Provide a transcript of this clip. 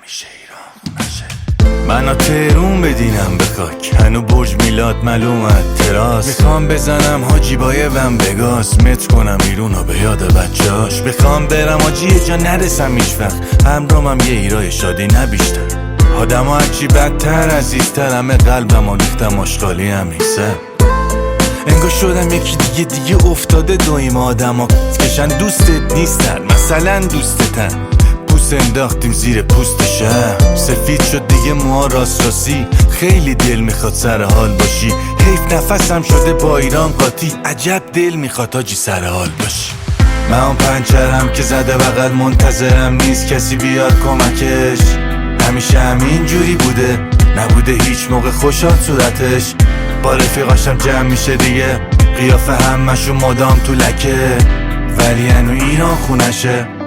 همیشه ایران خونشه. منو تهرون بدینم به خاک، هنو برج میلاد معلومت تراس. میخوام بزنم حاجیبای ومبگاس، مت کنم ایرونو به یاد بچهاش. میخوام برم حاجی یه جا نرسم هیچ وقت، همرامم یه ایرای شادی نه بیشتر. آدم ها هرچی بدتر عزیزتر، همه قلبم ریختم آشغالی هم نیستم. انگار شدم یکی دیگه افتاده دویم. آدم ها کشن دوستت نیستن، مثلا دوستتن. پوست انداختیم زیر پوست شهر، سفید شد دیگه موها راست راستی. خیلی دل میخواد سر حال باشی، حیف نفسم شده با ایران قاطی. عجب دل میخواد حاجی سر حال باشی. من اون پنچرم که زده بغل منتظرم نیست کسی بیاد کمکش. همیشه همین جوری بوده، نبوده هیچ موقع خوشحال صورتش. با رفیقاشم جمع میشه دیگه، قیافه همشون مدام تو لکه. ولی هنو ایران خونشه.